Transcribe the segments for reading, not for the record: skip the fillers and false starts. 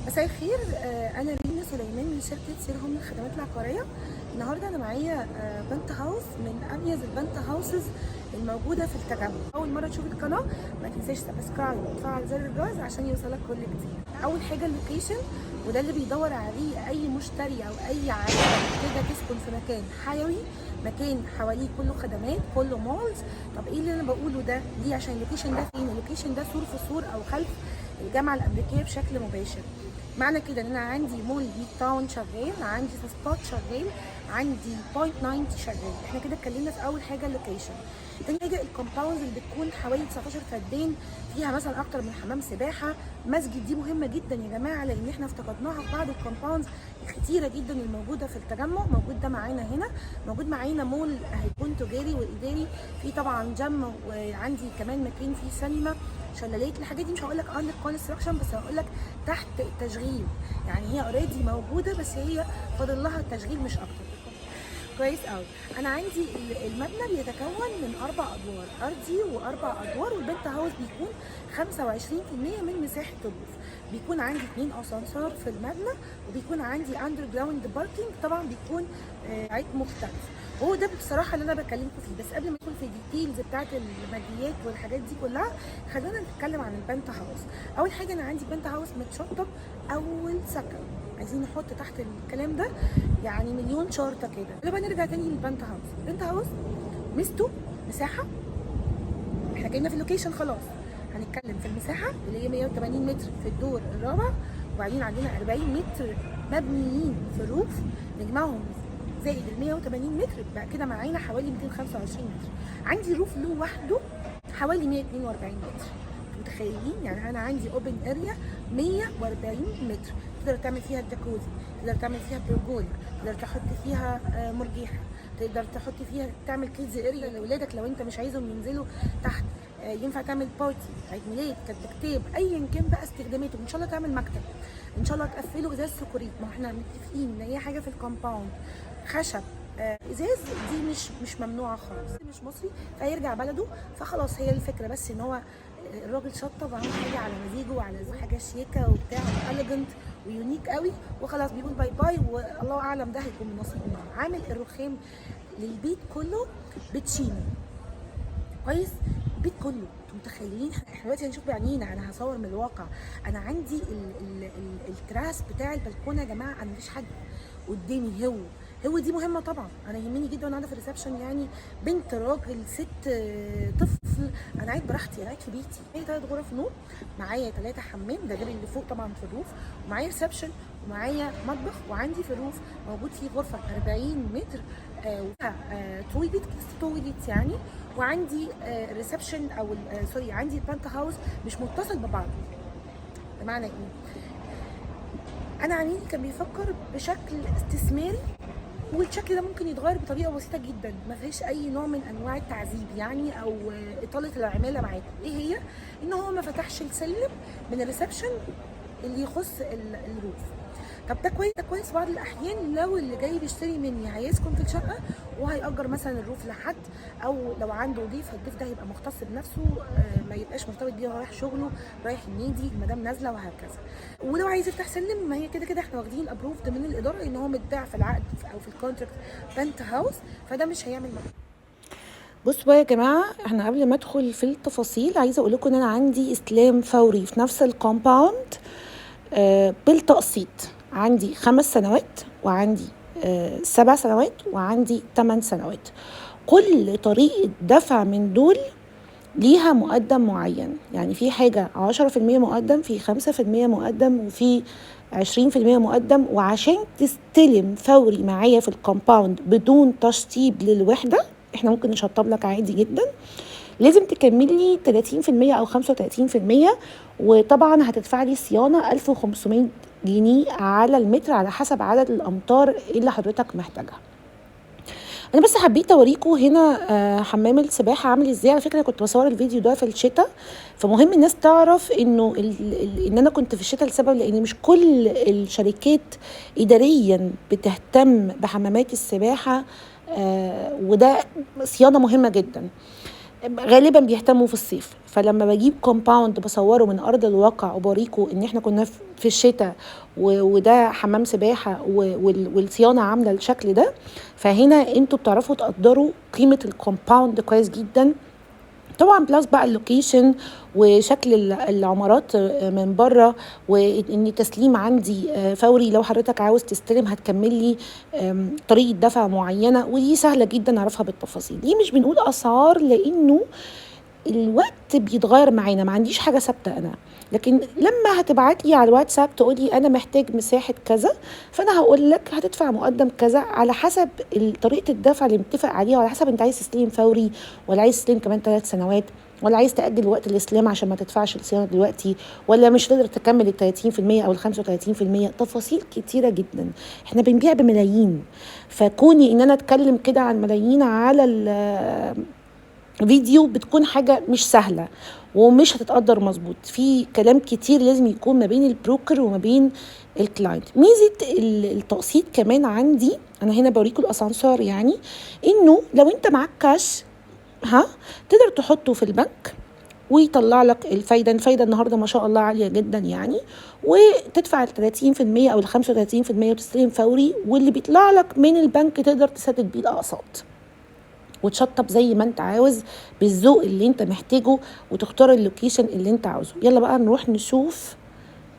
مساء الخير. انا رينا سليمان من شركه سيرهم للخدمات العقاريه. النهارده انا معايا بنت هاوس من اميز البنت هاوسز الموجوده في التجمع. اول مره تشوف القناه ما تنساش سبسكرايب وتفعل زر الجرس عشان يوصلك كل جديد. اول حاجه اللوكيشن، وده اللي بيدور عليه اي مشتري او اي عائله كده تسكن في مكان حيوي، مكان حواليه كله خدمات كله مولز. طب ايه اللي انا بقوله ده ليه؟ عشان اللوكيشن ده فين؟ اللوكيشن ده سور في سور او خلف الجامعه الامريكيه بشكل مباشر. معنى كده ان انا عندي مول ميد تاون شغال، عندي سبوت شغال، عندي بوينت 90 شغال. احنا كده اتكلمنا في اول حاجه اللوكيشن. تاني حاجه الكومباوندز اللي بتكون حوالي 19 فدان، فيها مثلا اكتر من حمام سباحه، مسجد. دي مهمه جدا يا جماعه، لان احنا افتقدناها في بعض الكومباوندز الكتيره جدا الموجوده في التجمع. موجود ده معانا هنا، موجود معانا مول هيكون تجاري واداري، في طبعا جيم، وعندي كمان مكان فيه سينما، شلالات. الحاجات دي مش هقول لك اندر كونستراكشن، بس هقول لك تحت التشغيل. يعني هي اوريدي موجوده، بس هي فاضل لها التشغيل مش اكتر. كويس قوي. انا عندي المبنى بيتكون من 4 ادوار ارضي و4 ادوار، والبنت هاوس بيكون 25% من مساحه الروف. بيكون عندي 2 اسانسير في المبنى، وبيكون عندي اندر جراوند باركينج. طبعا بيكون عيد مختلف. هو ده بصراحه اللي انا بكلمكم فيه. بس قبل ما ندخل في الديتيلز بتاعت الماديات والحاجات دي كلها، خلينا نتكلم عن البنت هاوس. اول حاجه انا عندي بنت هاوس متشطب اول سكن. عايزين نحط تحت الكلام ده يعني مليون شرطه كده. يلا بقى نرجع تاني للبنت هاوس. البنت هاوس ميزته مساحه. احنا جايين في اللوكيشن خلاص، هنتكلم في المساحه اللي هي 180 متر في الدور الرابع، وبعدين عندنا 40 متر مبنيين في الروف، نجمعهم زائد ال 180 متر بقى كده معانا حوالي 225 متر. عندي روف لوحده حوالي 142 متر. متخيلين؟ يعني انا عندي اوبن اريا 140 متر، تقدر تعمل فيها الجاكوزي، تقدر تعمل فيها برجوله، تقدر تحط فيها مرجيحه، تقدر تحط فيها تعمل كيدز اريا لاولادك لو انت مش عايزهم ينزلوا تحت. ينفع تعمل بارتي، عيد ميلاد، كتب كتاب، ايا كان بقى استخداماته. ان شاء الله تعمل مكتب، ان شاء الله تقفله ازاز سكريت. ما احنا متفقين ان هي حاجه في الكومباوند خشب ازاز، دي مش ممنوعه خالص. مش مصري فهيرجع بلده، فخلاص هي الفكره بس ان هو الراجل شطب وعمل حاجه على مزيجه وعلى حاجه شيكه وبتاع اليجنت ويونيك قوي، وخلاص بيقول باي باي، والله اعلم ده هيكون من نصيب الله. عامل الرخام للبيت كله بتشيني. كويس؟ البيت كله. انتوا متخيلين؟ احنا دلوقتي هنشوف بعينينا، انا هصور من الواقع. انا عندي التراس بتاع البلكونه يا جماعه، انا مفيش حد قدامي. هو دي مهمه طبعا. انا يهمني جدا وانا قاعده في الريسبشن، يعني بنت راجل ست طفل، انا قاعد براحتي، انا قاعد في بيتي. معايا 3 غرف نوم، معايا 3 حمام، ده غير اللي فوق طبعا في الروف، ومعايا ريسبشن، ومعايا مطبخ، وعندي في الروف موجود فيه غرفه 40 متر تويلت تويلت يعني. وعندي ريسبشن او سوري، عندي بنت هاوس مش متصل ببعض. بمعنى ايه؟ انا عميلي كان بيفكر بشكل استثماري، والشكل ده ممكن يتغير بطريقه بسيطه جدا، ما فيهاش اي نوع من انواع التعذيب يعني او اطاله العماله معاكم. ايه هي؟ ان هو ما فتحش السلم من الريسبشن اللي يخص الروف. طب ده كويس، ده كويس بعض الاحيان لو اللي جاي بيشتري مني هيسكن في الشقه وهيأجر مثلا الروف لحد، او لو عنده ضيف، الضيف ده هيبقى مختص بنفسه، ما يبقاش مرتبط بيه، رايح شغله، رايح النادي، المدام نازله، وهكذا. ولو عايز يفتح سلم، ما هي كده كده احنا واخدين ابروفد من الاداره ان هو متباع في العقد او في الكونتراكت بنت هاوس، فده مش هيعمل مشكله. بصوا بقى يا جماعه، احنا قبل ما ادخل في التفاصيل عايزه اقول لكم ان انا عندي استلام فوري في نفس الكومباوند بالتقسيط. عندي 5 سنوات، وعندي 7 سنوات، وعندي 8 سنوات. كل طريقة دفع من دول ليها مقدم معين، يعني في حاجة 10% مقدم، في 5% مقدم، وفي 20% مقدم. وعشان تستلم فوري معايا في الكومباوند بدون تشطيب للوحدة، احنا ممكن نشطب لك عادي جدا، لازم تكملي 30% او 35%. وطبعا هتدفع لي صيانه 1500 جنيه على المتر على حسب عدد الامتار اللي حضرتك محتاجها. انا بس حبيت اوريكم هنا حمام السباحه عامل ازاي. على فكره كنت بصور الفيديو ده في الشتاء، فمهم الناس تعرف انه ان انا كنت في الشتاء لسبب لان مش كل الشركات اداريا بتهتم بحمامات السباحه، وده صيانه مهمه جدا. غالبا بيهتموا في الصيف. فلما بجيب كومباوند بصوره من ارض الواقع وبوريكم ان احنا كنا في الشتاء وده حمام سباحه والصيانه عامله الشكل ده، فهنا انتوا بتعرفوا تقدروا قيمه الكومباوند كويس جدا. طبعا بلس بقى اللوكيشن وشكل العمارات من بره، وان تسليم عندي فوري. لو حضرتك عاوز تستلم هتكمل لي طريقه دفع معينه، ودي سهله جدا نعرفها بالتفاصيل. ليه مش بنقول اسعار؟ لانه الوقت بيتغير معانا، ما عنديش حاجه ثابته انا. لكن لما هتبعت لي على الواتساب تقول لي انا محتاج مساحه كذا، فانا هقول لك هتدفع مقدم كذا على حسب طريقه الدفع اللي متفق عليها، وعلى حسب انت عايز تستلم فوري ولا عايز تستلم كمان 3 سنوات، ولا عايز تاجل وقت الاستلام عشان ما تدفعش الصيانه دلوقتي، ولا مش تقدر تكمل ال 30% او ال 35%. تفاصيل كتيره جدا. احنا بنبيع بملايين، فكوني ان انا اتكلم كده عن ملايين على فيديو بتكون حاجة مش سهلة ومش هتتقدر مظبوط. في كلام كتير لازم يكون ما بين البروكر وما بين الكلاينت. ميزة التقسيط كمان عندي انا هنا بوريكم الاسانسور، يعني انه لو انت معاك كاش تقدر تحطه في البنك ويطلع لك الفايدة النهاردة ما شاء الله عالية جدا يعني، وتدفع 30% او 35% وتستلم فوري، واللي بيطلع لك من البنك تقدر تسدد بيه الاقساط وتشطب زي ما انت عاوز بالذوق اللي انت محتاجه، وتختار اللوكيشن اللي انت عاوزه. يلا بقى نروح نشوف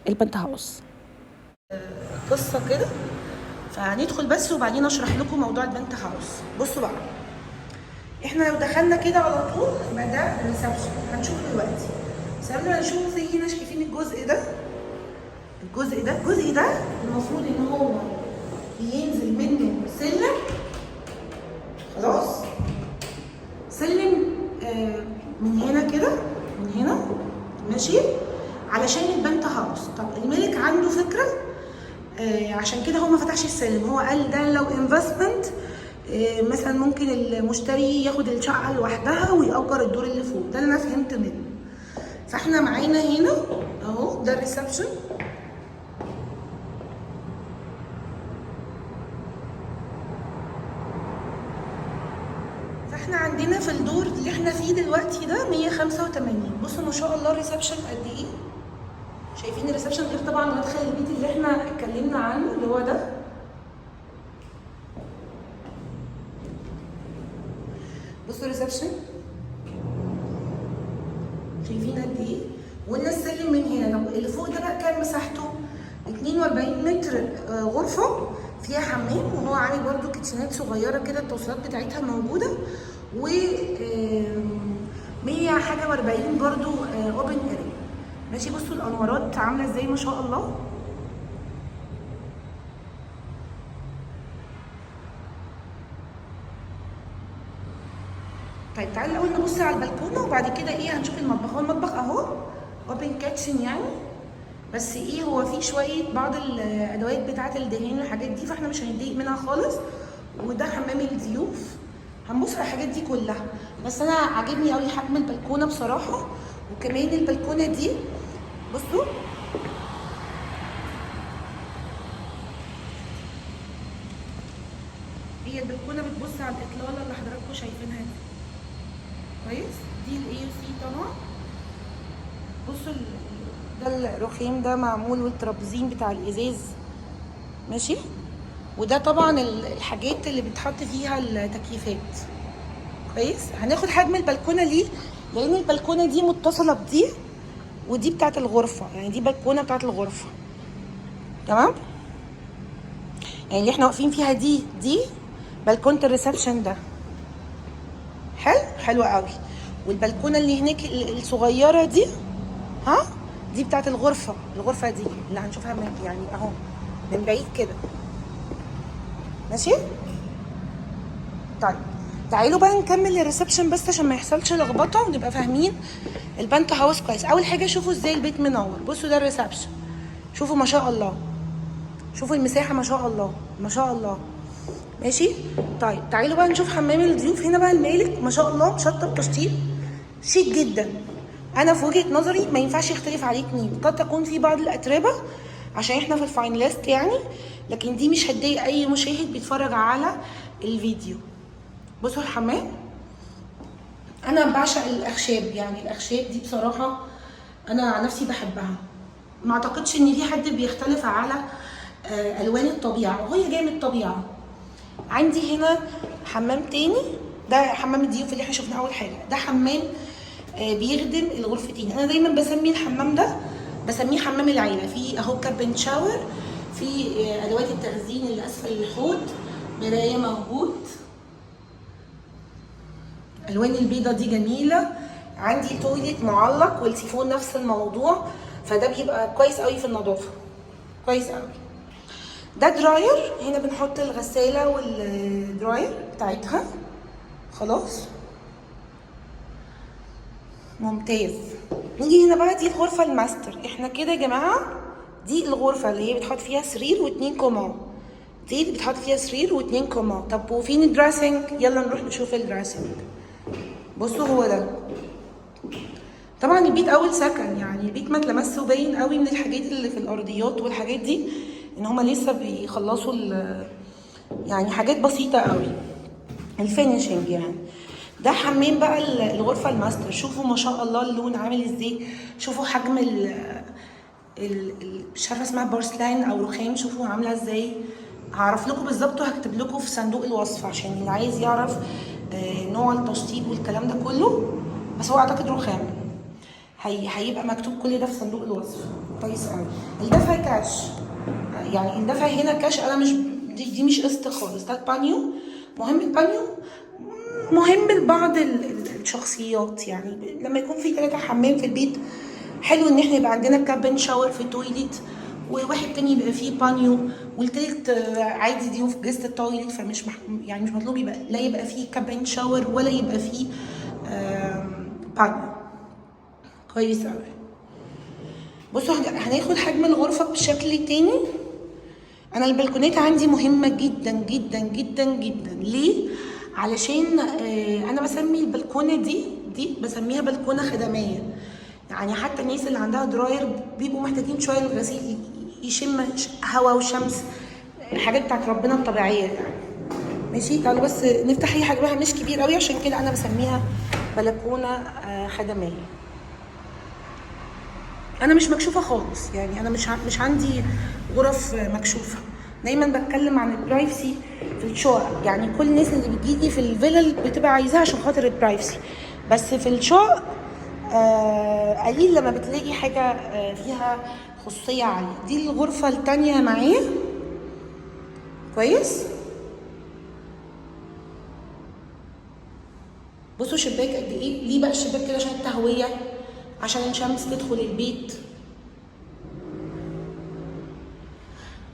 البنت هاوس. قصة كده، فهندخل بس وبعدين اشرح لكم موضوع البنت هاوس. بصوا بقى، احنا لو دخلنا كده على طول يبقى ده الريسبشن، هنشوف دلوقتي. بس قبل ما نشوف زي هنا شايفين الجزء ده المفروض ان هو بينزل منه سلم. خلاص، سلم من هنا كده، من هنا ماشي علشان البنت هاوس. طب الملك عنده فكره، عشان كده هو ما فتحش السلم. هو قال ده لو انفستمنت مثلا ممكن المشتري ياخد الشقه لوحدها ويأجر الدور اللي فوق. ده اللي انا فهمت منه. فاحنا معانا هنا اهو ده الريسبشن. احنا عندنا في الدور اللي احنا فيه دلوقتي ده 185. بصوا ما شاء الله الريسبشن قد ايه. شايفين الريسبشن؟ غير طبعا مدخل البيت اللي احنا اتكلمنا عنه اللي هو ده. بصوا الريسبشن شايفين قد ايه. وقلنا السلم من هنا. طب اللي فوق ده بقى كام مساحته؟ 42 متر غرفه فيها حمام، وهو عامل برده كيتشنات صغيره كده التوصيلات بتاعتها موجوده، و 100 حاجه و40 برده اوبن اريا. ماشي. بصوا الانوارات عامله ازاي ما شاء الله. طيب تعالوا الاول نبص على البلكونه وبعد كده هنشوف المطبخ. هو المطبخ اهو اوبن كيتشن يعني، بس هو فيه شويه بعض الادوات بتاعه الدهان والحاجات دي، فاحنا مش هنتضايق منها خالص. وده حمام الضيوف. هنبص على الحاجات دي كلها، بس انا عاجبني قوي حجم البلكونه بصراحه. وكمان البلكونه دي بصوا هي البلكونه بتبص على الاطلاله اللي حضراتكم شايفينها دي كويس. دي الاي يو سي طبعا. بصوا ده الرخيم ده معمول والترابزين بتاع الازاز ماشي. وده طبعا الحاجات اللي بتحط فيها التكييفات كويس. هناخد حجم البلكونه ليه؟ لان البلكونه دي متصله بدي، ودي بتاعت الغرفه، يعني دي بلكونه بتاعت الغرفه تمام. يعني اللي احنا واقفين فيها دي بلكونه الريسبشن ده. حلو قوي. والبلكونه اللي هناك الصغيره دي دي بتاعت الغرفه دي اللي هنشوفها من يعني اهو من بعيد كده ماشي. طيب تعالوا بقى نكمل الريسبشن بس عشان ما يحصلش لخبطه ونبقى فاهمين البنت هاوس كويس. اول حاجه شوفوا ازاي البيت منور. بصوا ده الريسبشن، شوفوا ما شاء الله، شوفوا المساحه ما شاء الله ماشي. طيب تعالوا بقى نشوف حمام الضيوف. هنا بقى المالك ما شاء الله مشطب تشطيب شيك جدا. انا في وجهه نظري ما ينفعش يختلف عليه اتنين. قد تكون في بعض الاتربه عشان احنا في الفاينلست يعني، لكن دي مش هتضايق اي مشاهد بيتفرج على الفيديو. بصوا الحمام انا بعشق الاخشاب، يعني الاخشاب دي بصراحه انا عن نفسي بحبها. ما اعتقدش ان في حد بيختلف على الوان الطبيعه، وهي جايه من الطبيعه. عندي هنا حمام تاني، ده حمام الضيوف اللي احنا شفناه اول حاجه. ده حمام بيخدم الغرفتين. انا دايما بسمي الحمام ده بسميه حمام العيله. في اهو كابن شاور، في ادوات التخزين اللي اسفل الحوض، مرايه موجود، الوان البيضه دي جميله. عندي تويليت معلق والسيفون نفس الموضوع، فده بيبقى كويس قوي في النظافه، كويس قوي. ده دراير، هنا بنحط الغساله والدراير بتاعتها. خلاص ممتاز. نيجي هنا بقى، دي الغرفه الماستر. احنا كده يا جماعه دي الغرفه اللي هي بتحط فيها سرير واتنين كومود، دي اللي بتحط فيها سرير واتنين كومود. طب وفين الدراسنج؟ يلا نروح نشوف الدراسنج. بصوا هو ده. طبعا البيت اول سكن، يعني البيت ما اتلمس وباين قوي من الحاجات اللي في الارضيات والحاجات دي ان هما لسه بيخلصوا يعني حاجات بسيطه قوي الفينيشنج يعني. ده حمام بقى الغرفه الماستر. شوفوا ما شاء الله اللون عامل ازاي، شوفوا حجم مش عارفه اسمها بورسلان او رخام، شوفوا عامله ازاي. هعرف لكم بالظبط وهكتب لكم في صندوق الوصف عشان اللي عايز يعرف نوع التشطيب والكلام ده كله، بس هو اعتقد رخام. هيبقى مكتوب كل ده في صندوق الوصف. كويس قوي. الدفع كاش، يعني الدفع هنا كاش. انا مش دي مش قسط خالص. ده البانيو مهم، البانيو مهم لبعض الشخصيات. يعني لما يكون في 3 حمام في البيت حلو ان احنا يبقى عندنا كابن شاور في التويليت، وواحد تاني يبقى فيه بانيو، والتالت عادي ضيوف جست التويليت. فمش يعني مش مطلوب يبقى لا يبقى فيه كابن شاور ولا يبقى فيه بانيو. كويس قوي. بصوا هناخد حجم الغرفه بشكل تاني. انا البلكونات عندي مهمه جدا جدا جدا جدا. ليه؟ علشان انا بسمي البلكونه دي بسميها بلكونه خدميه. يعني حتى الناس اللي عندها دراير بيبقوا محتاجين شويه الغسيل يشم هواء وشمس، الحاجات بتاعت ربنا الطبيعيه يعني. ماشي، تعالوا بس نفتح. هي حجمها مش كبير قوي عشان كده انا بسميها بلكونه خدميه. انا مش مكشوفه خالص، يعني انا مش عندي غرف مكشوفه. دايما بتكلم عن البرايفسي في الشقق. يعني كل الناس اللي بتجيلي في الفيلل بتبقى عايزاها عشان خاطر البرايفسي، بس في الشقق قليل لما بتلاقي حاجه فيها خصوصيه عاليه. دي الغرفه التانية معايا. كويس. بصوا شباك قد ايه. ليه بقى الشباك كده؟ عشان التهويه، عشان الشمس تدخل البيت.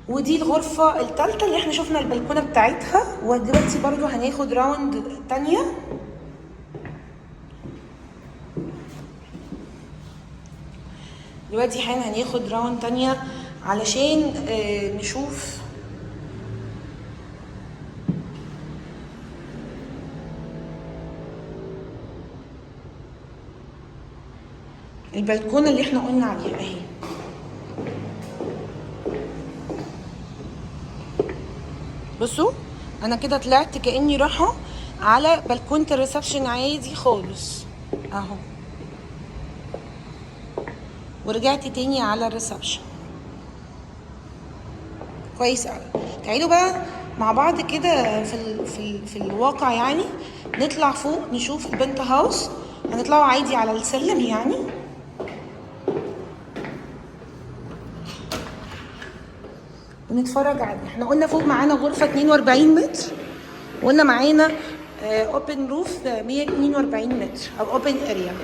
ودي الغرفة الثالثة اللي احنا شفنا البلكونة بتاعتها، ودلوقتي برضو هناخد راوند تانية. دلوقتي هناخد راوند تانية علشان نشوف البلكونة اللي احنا قلنا عليها اهي. بصوا انا كده طلعت كأني رايحة على بلكونة الريسبشن عادي خالص اهو، ورجعت تاني على الريسبشن. كويس قوي. تعالوا بقى مع بعض كده في الواقع، يعني نطلع فوق نشوف البنت هاوس. هنطلعوا عادي على السلم يعني. ونتفرج عليه. احنا قلنا فوق معانا غرفة 42 متر، وقلنا معانا اوبن روف 142 متر او اوبن اريا.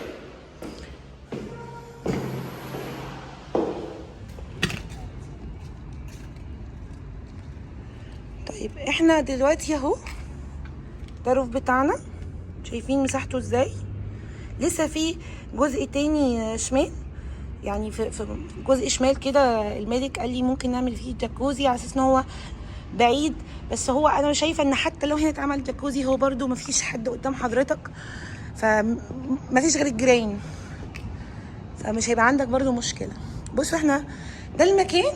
طيب احنا دلوقتي اهو ده الروف بتاعنا، شايفين مساحته ازاي. لسه في جزء تاني شمال، يعني في جزء شمال كده المالك قال لي ممكن نعمل فيه جاكوزي على اساس ان هو بعيد، بس هو انا شايفه ان حتى لو هنا اتعمل جاكوزي هو برده مفيش حد قدام حضرتك، فمفيش غير الجيران، فمش هيبقى عندك برده مشكله. بصوا احنا ده المكان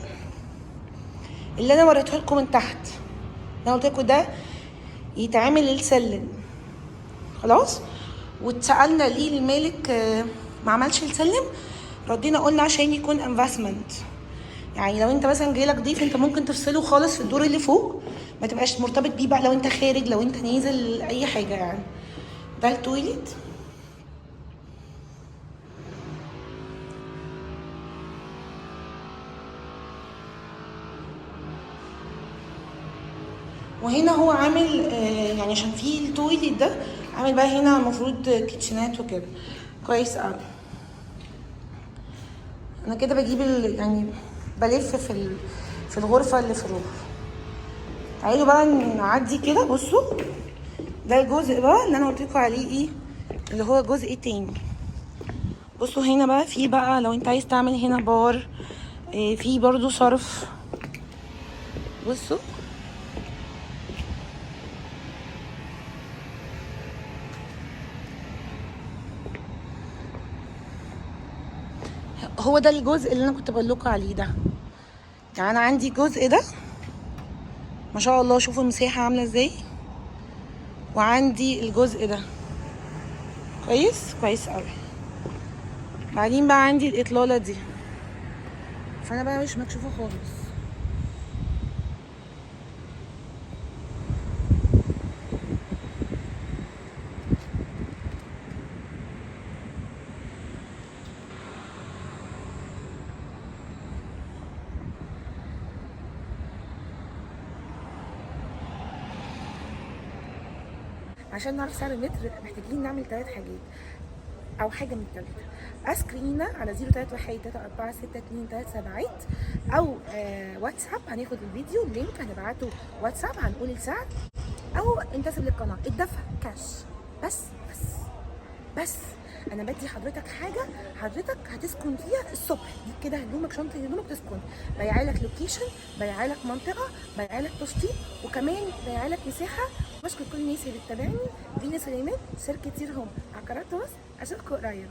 اللي انا وريته لكم من تحت. انا قلت لكم ده يتعمل السلم خلاص. واتسالنا ليه المالك ما عملش السلم، ردينا قلنا عشان يكون انفستمنت. يعني لو انت مثلا جايلك ضيف انت ممكن تفصله خالص في الدور اللي فوق، ما تبقاش مرتبط بيه بقى لو انت خارج، لو انت نازل اي حاجه يعني. ده التويليت. وهنا هو عامل يعني عشان في التويليت ده عامل بقى هنا المفروض كيتشنات وكده. كويس قوي. انا كده بجيب يعني بلف في الغرفه اللي في الروف. تعالوا بقى نعدي كده. بصوا ده الجزء بقى اللي انا قلت لكم عليه ايه، اللي هو جزء تاني. بصوا هنا بقى في بقى لو انت عايز تعمل هنا بار، في برضو صرف. بصوا هو ده الجزء اللي انا كنت بقول لكم عليه ده. يعني انا عندي الجزء ده ما شاء الله، شوفوا المساحه عامله ازاي، وعندي الجزء ده كويس قوي. بعدين بقى عندي الاطلاله دي، فانا بقى مش مكشوفه خالص. عشان نعرف سعر المتر محتاجين نعمل 3 حاجات او حاجه من الثلاثه. اسكرينا على 031 او واتساب، هناخد الفيديو اللينك هنبعته واتساب، هنقول السعر، او انتسب للقناه. الدفع كاش بس. بس انا بدي حضرتك حاجه حضرتك هتسكن فيها الصبح، دي كده هدومك، شنطه هدومك تسكن، بيعلك لوكيشن، بيعلك منطقه، بيعلك تشطيب، وكمان بيعلك مساحه. بشكر كل الناس اللي بتتابعني. دينا سليمان، شركه تير هوم عقارات مصر. اشوفكم قريب.